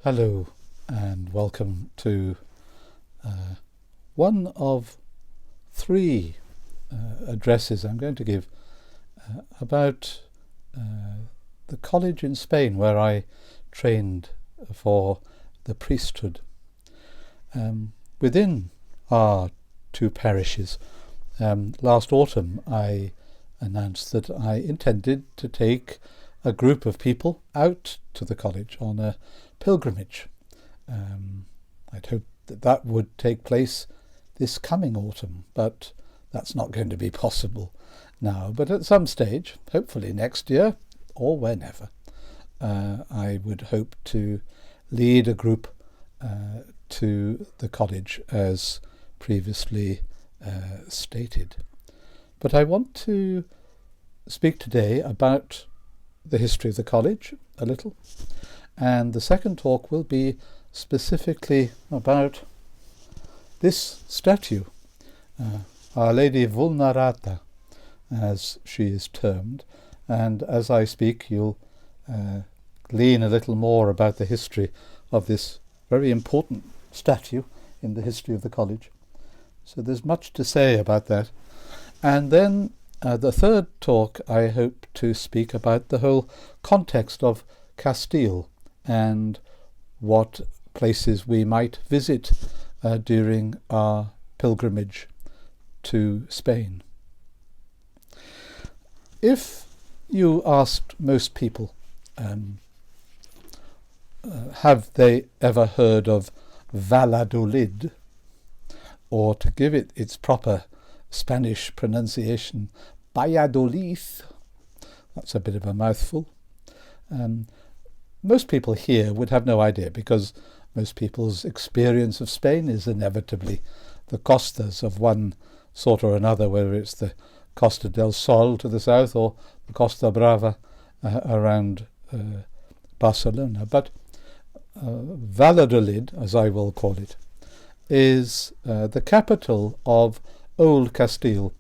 Hello and welcome to one of three addresses I'm going to give about the college in Spain where I trained for the priesthood. Within our two parishes, last autumn I announced that I intended to take a group of people out to the college on a pilgrimage. I'd hoped that would take place this coming autumn, but that's not going to be possible now. But at some stage, hopefully next year or whenever, I would hope to lead a group to the college as previously stated. But I want to speak today about the history of the college a little, and the second talk will be specifically about this statue, Our Lady Vulnerata, as she is termed, and as I speak you'll glean a little more about the history of this very important statue in the history of the college. So there's much to say about that. And then the third talk I hope to speak about the whole context of Castile and what places we might visit during our pilgrimage to Spain. If you asked most people, have they ever heard of Valladolid, or to give it its proper Spanish pronunciation, Valladolid, that's a bit of a mouthful. Most people here would have no idea, because most people's experience of Spain is inevitably the costas of one sort or another, whether it's the Costa del Sol to the south or the Costa Brava around Barcelona. But Valladolid, as I will call it, is the capital of Old Castile,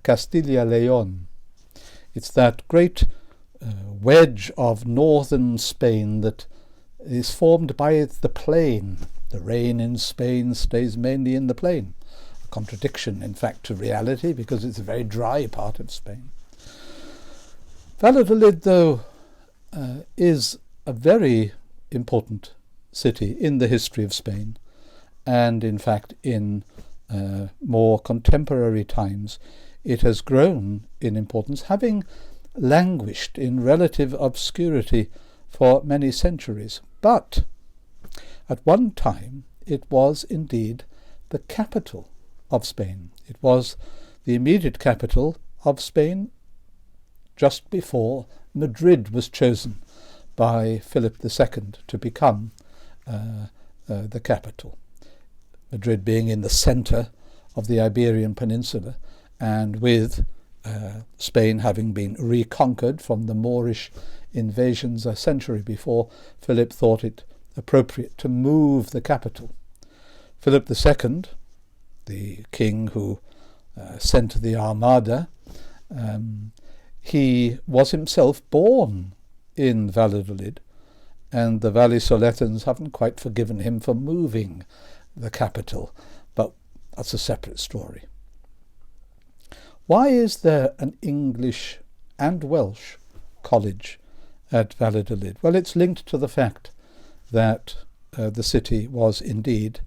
Castilla-León. It's that great wedge of northern Spain that is formed by the plain. The rain in Spain stays mainly in the plain. A contradiction, in fact, to reality, because it's a very dry part of Spain. Valladolid, though, is a very important city in the history of Spain, and in fact in more contemporary times it has grown in importance, having languished in relative obscurity for many centuries. But at one time it was indeed the capital of Spain. It was the immediate capital of Spain just before Madrid was chosen by Philip II to become the capital. Madrid being in the centre of the Iberian Peninsula, and with Spain having been reconquered from the Moorish invasions a century before, Philip thought it appropriate to move the capital. Philip II, the king who sent the Armada, he was himself born in Valladolid, and the Vallisoletans haven't quite forgiven him for moving the capital, but that's a separate story. Why is there an English and Welsh college at Valladolid? Well, it's linked to the fact that the city was indeed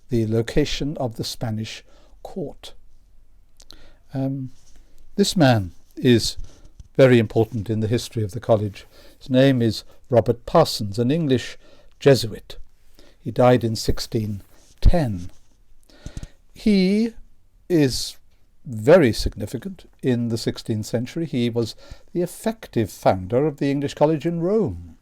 the location of the Spanish court. This man is very important in the history of the college. His name is Robert Parsons, an English Jesuit. He died in 1610. He is very significant in the 16th century. He was the effective founder of the English College in Rome,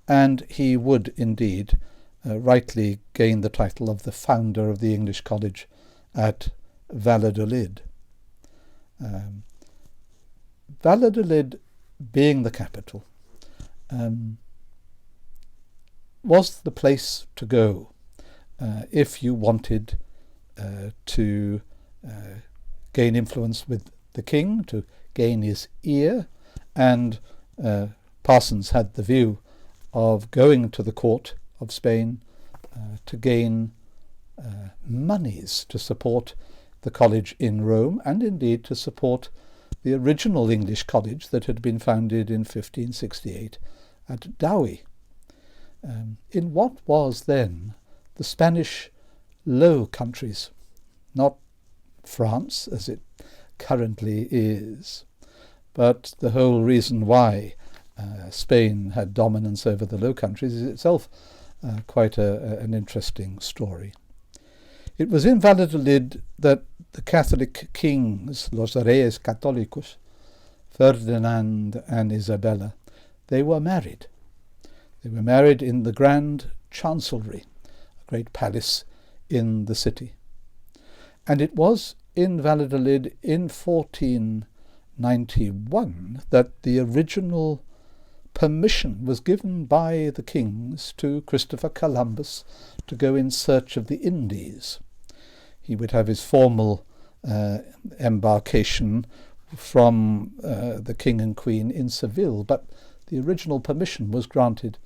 and he would indeed rightly gain the title of the founder of the English College at Valladolid. Valladolid, being the capital, was the place to go if you wanted to gain influence with the king, to gain his ear, and Parsons had the view of going to the court of Spain to gain monies to support the college in Rome, and indeed to support the original English college that had been founded in 1568 at Douai, in what was then the Spanish Low Countries, not France as it currently is, but the whole reason why Spain had dominance over the Low Countries is itself quite an interesting story. It was in Valladolid that the Catholic kings, los reyes católicos, Ferdinand and Isabella, they were married. They were married in the Grand Chancellery, a great palace in the city. And it was in Valladolid in 1491 that the original permission was given by the kings to Christopher Columbus to go in search of the Indies. He would have his formal embarkation from the king and queen in Seville, but the original permission was granted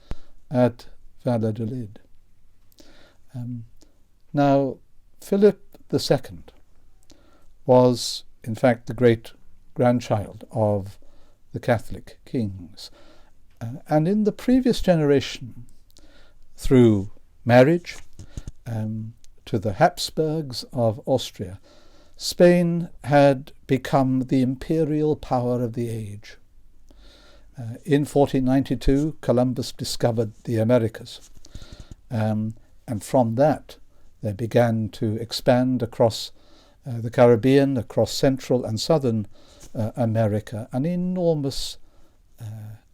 at Valladolid. Now, Philip II was, in fact, the great-grandchild of the Catholic kings. And in the previous generation, through marriage to the Habsburgs of Austria, Spain had become the imperial power of the age. In 1492, Columbus discovered the Americas, and from that they began to expand across the Caribbean, across Central and Southern America, an enormous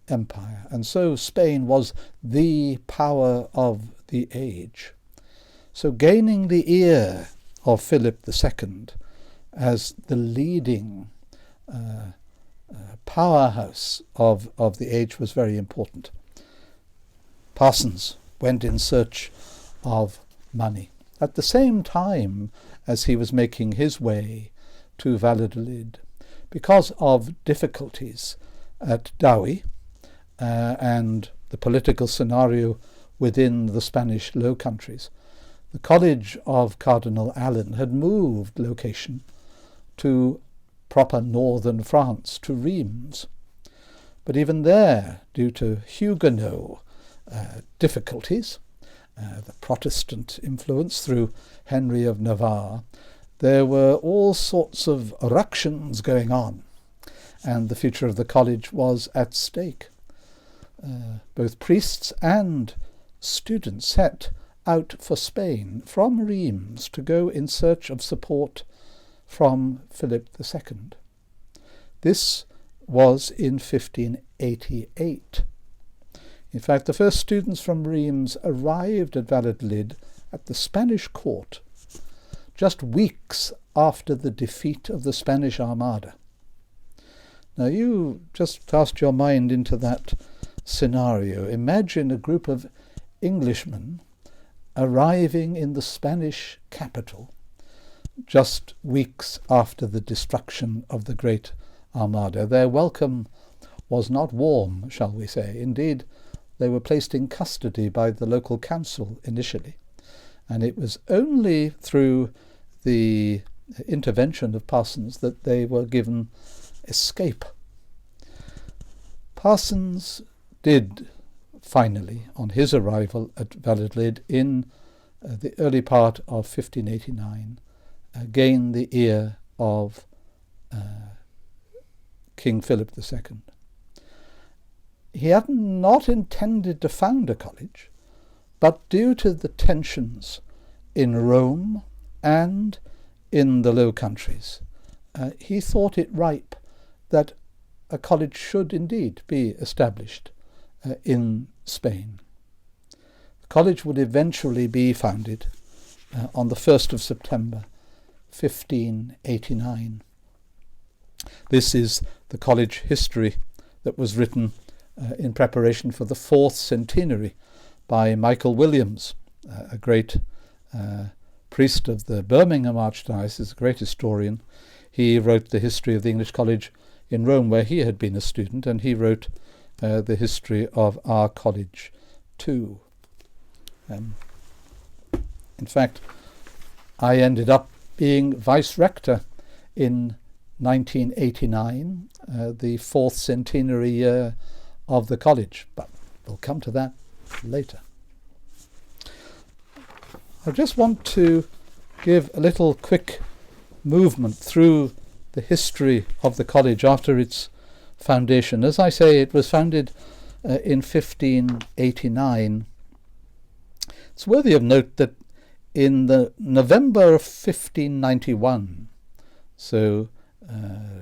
empire. And so Spain was the power of the age. So gaining the ear of Philip II as the leading powerhouse of the age was very important. Parsons went in search of money. At the same time as he was making his way to Valladolid, because of difficulties at Douai and the political scenario within the Spanish Low Countries, the College of Cardinal Allen had moved location to proper northern France, to Reims. But even there, due to Huguenot difficulties, the Protestant influence through Henry of Navarre, there were all sorts of ructions going on, and the future of the college was at stake. Both priests and students set out for Spain from Reims to go in search of support from Philip II. This was in 1588. In fact, the first students from Reims arrived at Valladolid at the Spanish court just weeks after the defeat of the Spanish Armada. Now you just cast your mind into that scenario. Imagine a group of Englishmen arriving in the Spanish capital just weeks after the destruction of the Great Armada. Their welcome was not warm, shall we say. Indeed, they were placed in custody by the local council initially, and it was only through the intervention of Parsons that they were given escape. Parsons did finally, on his arrival at Valladolid in the early part of 1589, gain the ear of King Philip II. He had not intended to found a college, but due to the tensions in Rome and in the Low Countries, he thought it ripe that a college should indeed be established in Spain. The college would eventually be founded on the 1st of September 1589. This is the college history that was written in preparation for the 4th centenary by Michael Williams, a great priest of the Birmingham Archdiocese, a great historian. He wrote the history of the English College in Rome, where he had been a student, and he wrote the history of our college too. In fact, I ended up being vice-rector in 1989, the 4th centenary year of the college, but we'll come to that later. I just want to give a little quick movement through the history of the college after its foundation. As I say, it was founded in 1589. It's worthy of note that in the November of 1591, so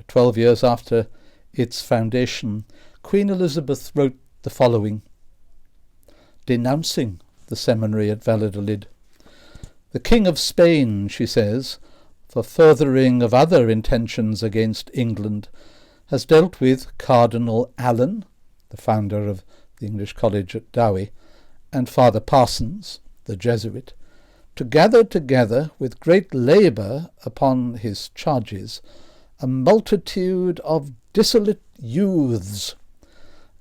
12 years after its foundation, Queen Elizabeth wrote the following, denouncing the seminary at Valladolid. The King of Spain, she says, for furthering of other intentions against England, has dealt with Cardinal Allen, the founder of the English College at Dowie, and Father Parsons, the Jesuit, to gather together with great labour upon his charges a multitude of dissolute youths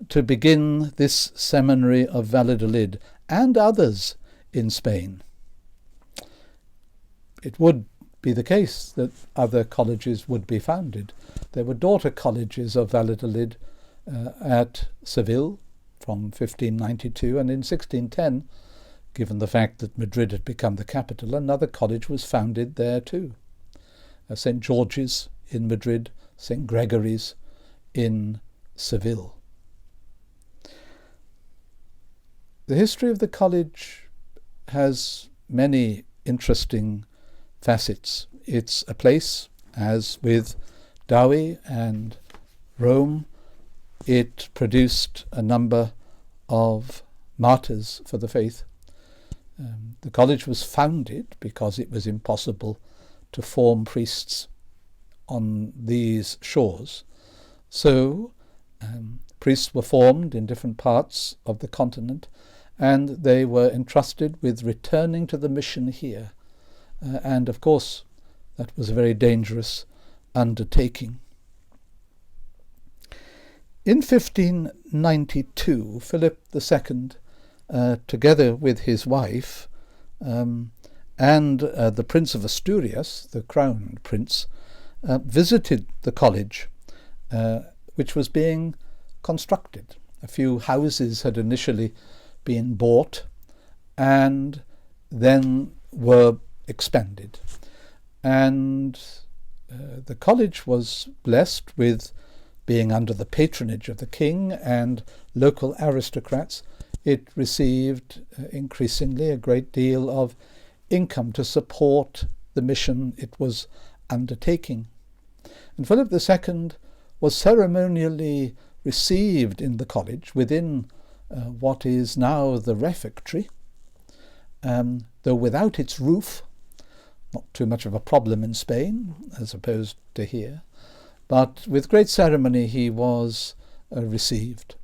to begin this seminary of Valladolid and others in Spain. It would be the case that other colleges would be founded. There were daughter colleges of Valladolid at Seville from 1592, and in 1610, given the fact that Madrid had become the capital, another college was founded there too. St. George's in Madrid, St. Gregory's in Seville. The history of the college has many interesting facets. It's a place, as with Dowie and Rome, it produced a number of martyrs for the faith. The college was founded because it was impossible to form priests on these shores. So priests were formed in different parts of the continent, and they were entrusted with returning to the mission here. And of course, that was a very dangerous undertaking. In 1592, Philip II, together with his wife and the Prince of Asturias, the crown prince, visited the college, which was being constructed. A few houses had initially been bought and then were expanded. And the college was blessed with being under the patronage of the king and local aristocrats. It received increasingly a great deal of income to support the mission it was undertaking. And Philip II was ceremonially received in the college within what is now the refectory, though without its roof. Not too much of a problem in Spain as opposed to here, but with great ceremony he was received,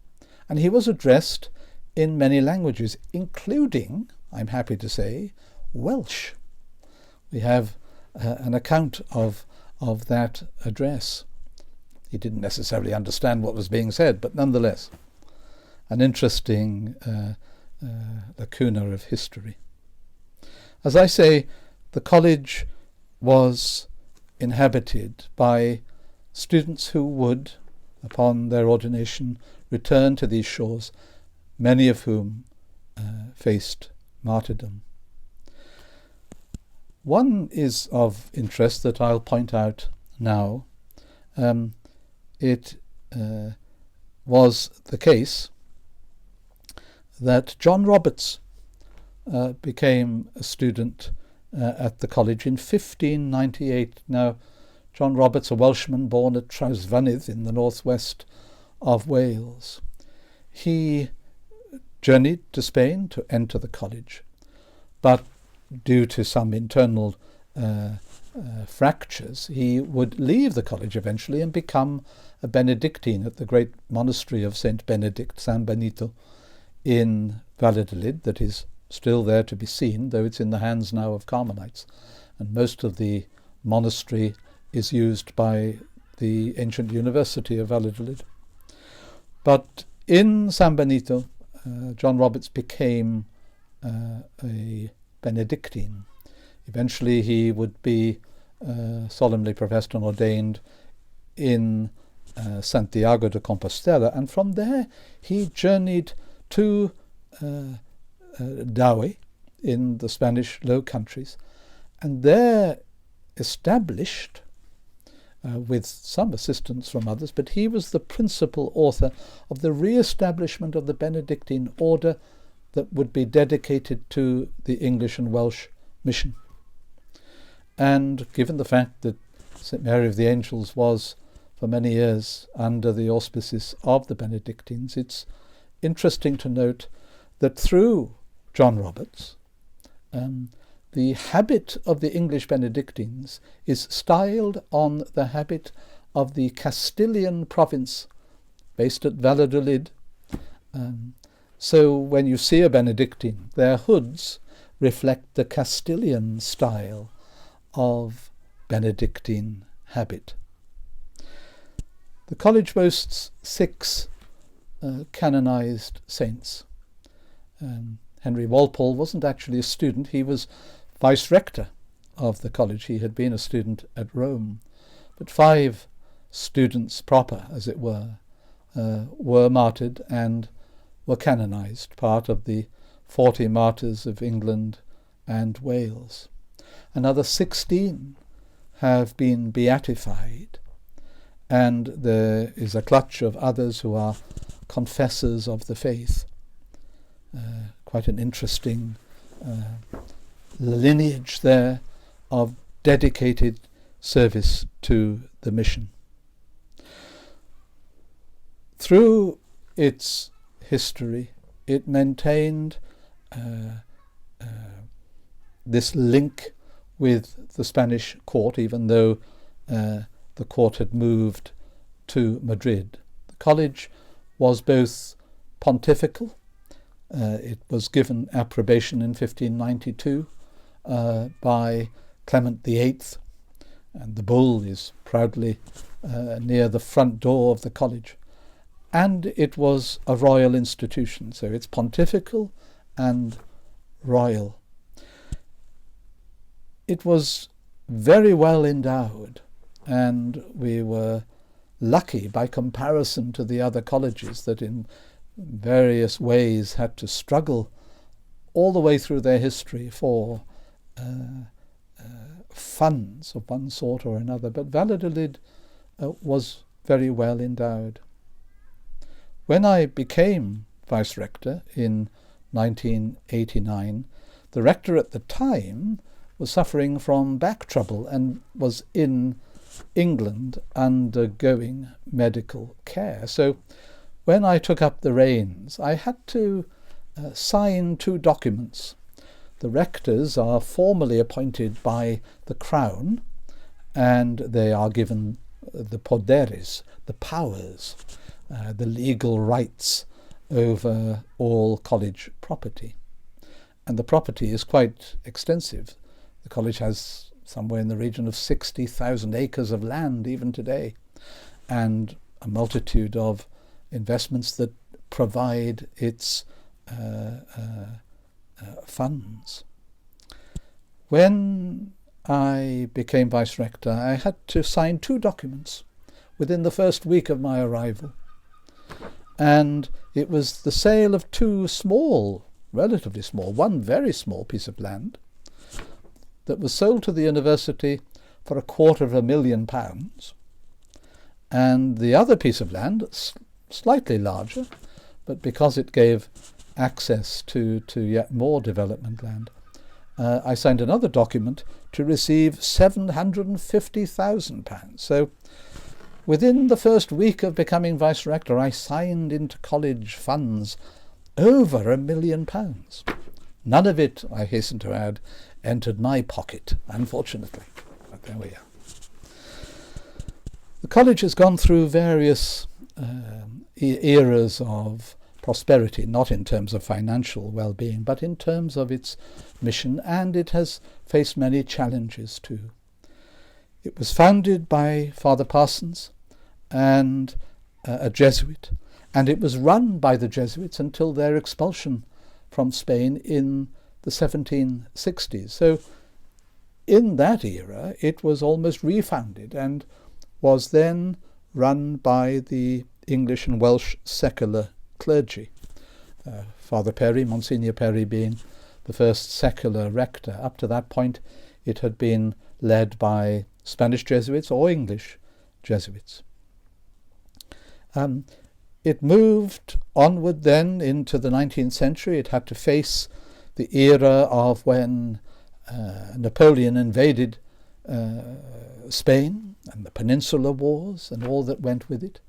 and he was addressed in many languages, including, I'm happy to say, Welsh. We have an account of that address. He didn't necessarily understand what was being said, but nonetheless, an interesting lacuna of history. As I say, the college was inhabited by students who would, upon their ordination, return to these shores, many of whom faced martyrdom. One is of interest that I'll point out now. It was the case that John Roberts became a student at the college in 1598. Now, John Roberts, a Welshman born at Trawsfynydd in the northwest of Wales. He journeyed to Spain to enter the college, but due to some internal fractures, he would leave the college eventually and become a Benedictine at the great monastery of St. Benedict, San Benito, in Valladolid, that is still there to be seen, though it's in the hands now of Carmelites. And most of the monastery is used by the ancient University of Valladolid. But in San Benito, John Roberts became a Benedictine. Eventually he would be solemnly professed and ordained in Santiago de Compostela, and from there he journeyed to Daue in the Spanish Low Countries, and there established, with some assistance from others, but he was the principal author of the re-establishment of the Benedictine order that would be dedicated to the English and Welsh mission. And given the fact that St. Mary of the Angels was for many years under the auspices of the Benedictines, it's interesting to note that through John Roberts, the habit of the English Benedictines is styled on the habit of the Castilian province based at Valladolid. So when you see a Benedictine, their hoods reflect the Castilian style of Benedictine habit. The college boasts 6 canonized saints. Henry Walpole wasn't actually a student, he was vice-rector of the college. He had been a student at Rome. But 5 students proper, as it were martyred and were canonized, part of the 40 martyrs of England and Wales. Another 16 have been beatified, and there is a clutch of others who are confessors of the faith. Quite an interesting lineage there of dedicated service to the mission. Through its history, it maintained this link with the Spanish court, even though the court had moved to Madrid. The college was both pontifical. It was given approbation in 1592 by Clement VIII, and the bull is proudly near the front door of the college. And it was a royal institution, so it's pontifical and royal. It was very well endowed, and we were lucky by comparison to the other colleges that in various ways had to struggle all the way through their history for funds of one sort or another. But Valladolid was very well endowed. When I became vice-rector in 1989, the rector at the time was suffering from back trouble and was in England undergoing medical care. So when I took up the reins, I had to sign 2 documents. The rectors are formally appointed by the Crown, and they are given the poderes, the powers, the legal rights over all college property. And the property is quite extensive. The college has somewhere in the region of 60,000 acres of land even today, and a multitude of investments that provide its funds. When I became vice-rector, I had to sign 2 documents within the first week of my arrival. And it was the sale of 2 small, relatively small, one very small piece of land that was sold to the university for £250,000, and the other piece of land, slightly larger, but because it gave access to yet more development land, I signed another document to receive £750,000. So within the first week of becoming vice-rector, I signed into college funds over £1 million. None of it, I hasten to add, entered my pocket, unfortunately. But there we are. The college has gone through various eras of prosperity, not in terms of financial well-being, but in terms of its mission, and it has faced many challenges too. It was founded by Father Parsons and a Jesuit, and it was run by the Jesuits until their expulsion from Spain in the 1760s. So in that era, it was almost refounded and was then run by the English and Welsh secular clergy. Father Perry, Monsignor Perry, being the first secular rector. Up to that point, it had been led by Spanish Jesuits or English Jesuits. It moved onward then into the 19th century. It had to face the era of when Napoleon invaded Spain and the Peninsular Wars and all that went with it.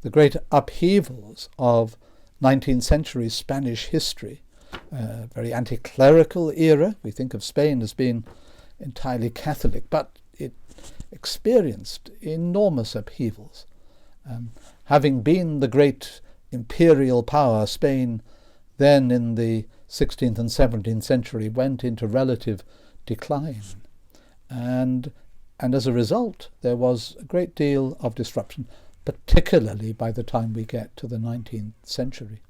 The great upheavals of 19th century Spanish history, very anti-clerical era. We think of Spain as being entirely Catholic, but it experienced enormous upheavals. Having been the great imperial power, Spain then in the 16th and 17th century went into relative decline. And as a result, there was a great deal of disruption, particularly by the time we get to the 19th century.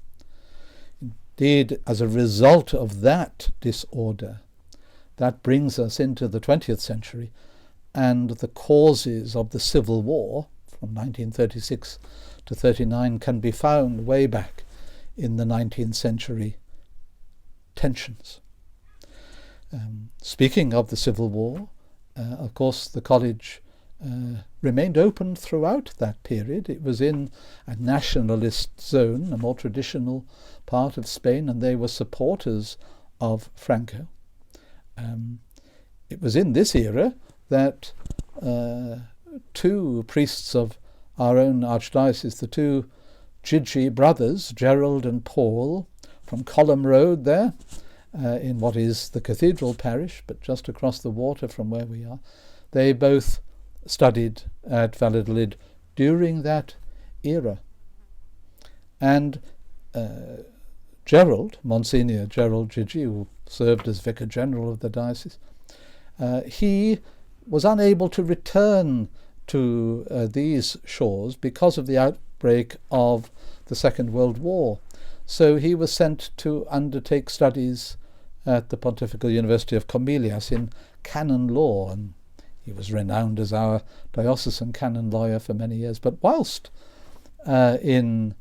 Indeed, as a result of that disorder, that brings us into the 20th century, and the causes of the Civil War from 1936 to 39 can be found way back in the 19th century tensions. Speaking of the Civil War, of course the college remained open throughout that period. It was in a nationalist zone, a more traditional part of Spain, and they were supporters of Franco. It was in this era that two priests of our own archdiocese, the two Gigi brothers, Gerald and Paul, from Colham Road there, in what is the cathedral parish, but just across the water from where we are, they both studied at Valladolid during that era. And Gerald, Monsignor Gerald Gigi, who served as Vicar General of the diocese, he was unable to return to these shores because of the outbreak of the Second World War. So he was sent to undertake studies at the Pontifical University of Comillas in canon law, and he was renowned as our diocesan canon lawyer for many years. But whilst in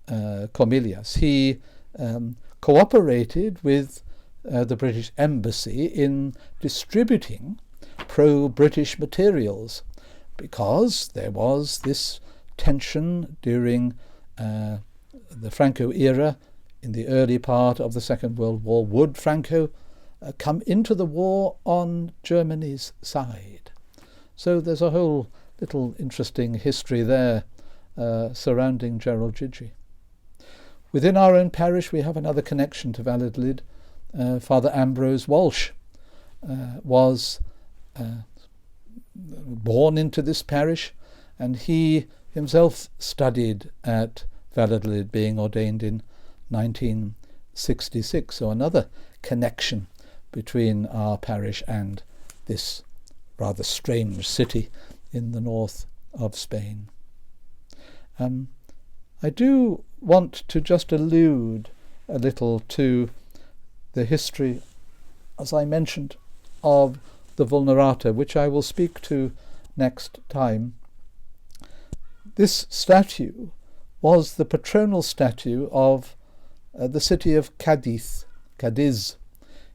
Comillas, he cooperated with the British Embassy in distributing pro-British materials, because there was this tension during the Franco era in the early part of the Second World War. Would Franco come into the war on Germany's side? So there's a whole little interesting history there surrounding Gerald Gigi. Within our own parish, we have another connection to Valladolid. Father Ambrose Walsh was born into this parish, and he himself studied at Valladolid, being ordained in 1966. So another connection between our parish and this rather strange city in the north of Spain. I do want to just allude a little to the history, as I mentioned, of the Vulnerata, which I will speak to next time. This statue was the patronal statue of the city of Cadiz,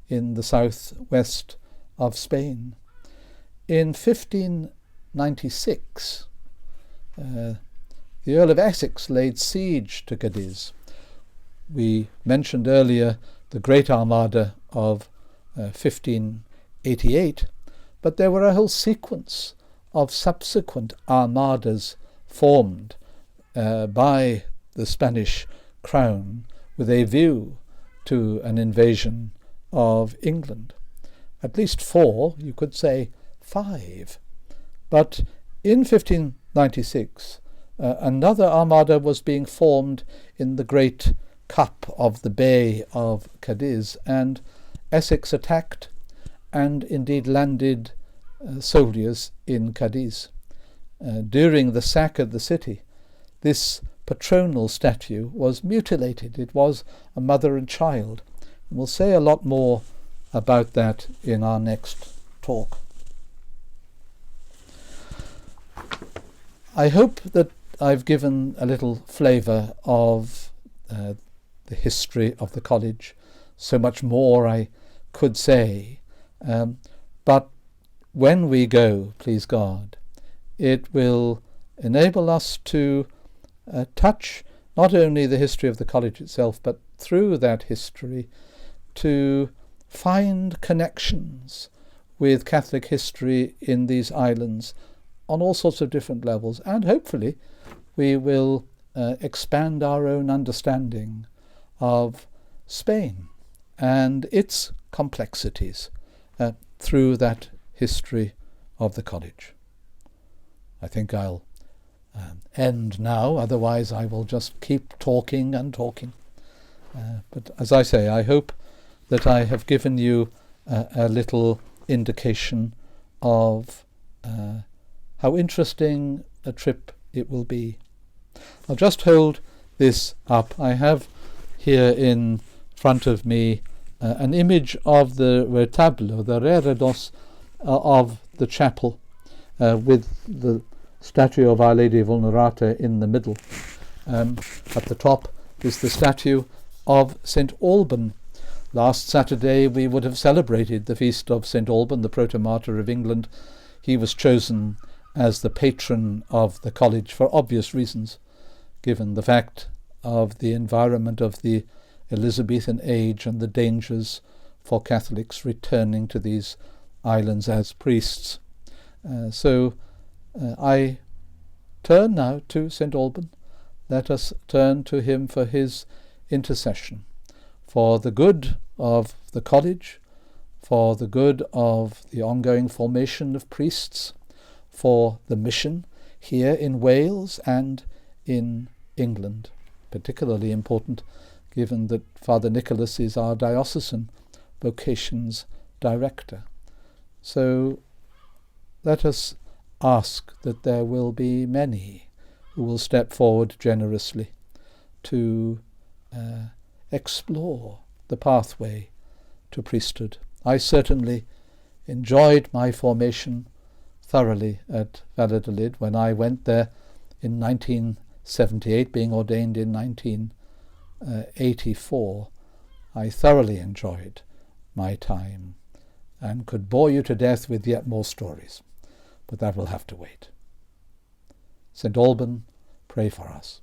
in the southwest of Spain. In 1596, the Earl of Essex laid siege to Cadiz. We mentioned earlier the Great Armada of 1588, but there were a whole sequence of subsequent armadas formed by the Spanish crown with a view to an invasion of England. At least 4, you could say 5. But in 1596, another armada was being formed in the great cup of the Bay of Cadiz, and Essex attacked and indeed landed soldiers in Cadiz. During the sack of the city, this patronal statue was mutilated. It was a mother and child. And we'll say a lot more about that in our next talk. I hope that I've given a little flavour of the history of the college. So much more I could say, but when we go, please God, it will enable us to touch not only the history of the college itself, but through that history to find connections with Catholic history in these islands on all sorts of different levels, and hopefully we will expand our own understanding of Spain and its complexities through that history of the college. I think I'll end now, otherwise I will just keep talking and talking. But as I say, I hope that I have given you a little indication of how interesting a trip it will be. I'll just hold this up. I have here in front of me an image of the retablo, the reredos of the chapel, with the statue of Our Lady Vulnerata in the middle. At the top is the statue of St. Alban. Last Saturday we would have celebrated the feast of St. Alban, the proto-martyr of England. He was chosen as the patron of the college for obvious reasons, given the fact of the environment of the Elizabethan age and the dangers for Catholics returning to these islands as priests. So I turn now to St. Alban. Let us turn to him for his intercession, for the good of the college, for the good of the ongoing formation of priests, for the mission here in Wales and in England. Particularly important given that Father Nicholas is our diocesan vocations director. So let us ask that there will be many who will step forward generously to explore the pathway to priesthood. I certainly enjoyed my formation thoroughly at Valladolid when I went there in 1978, being ordained in 1984. I thoroughly enjoyed my time and could bore you to death with yet more stories, but that will have to wait. St. Alban, pray for us.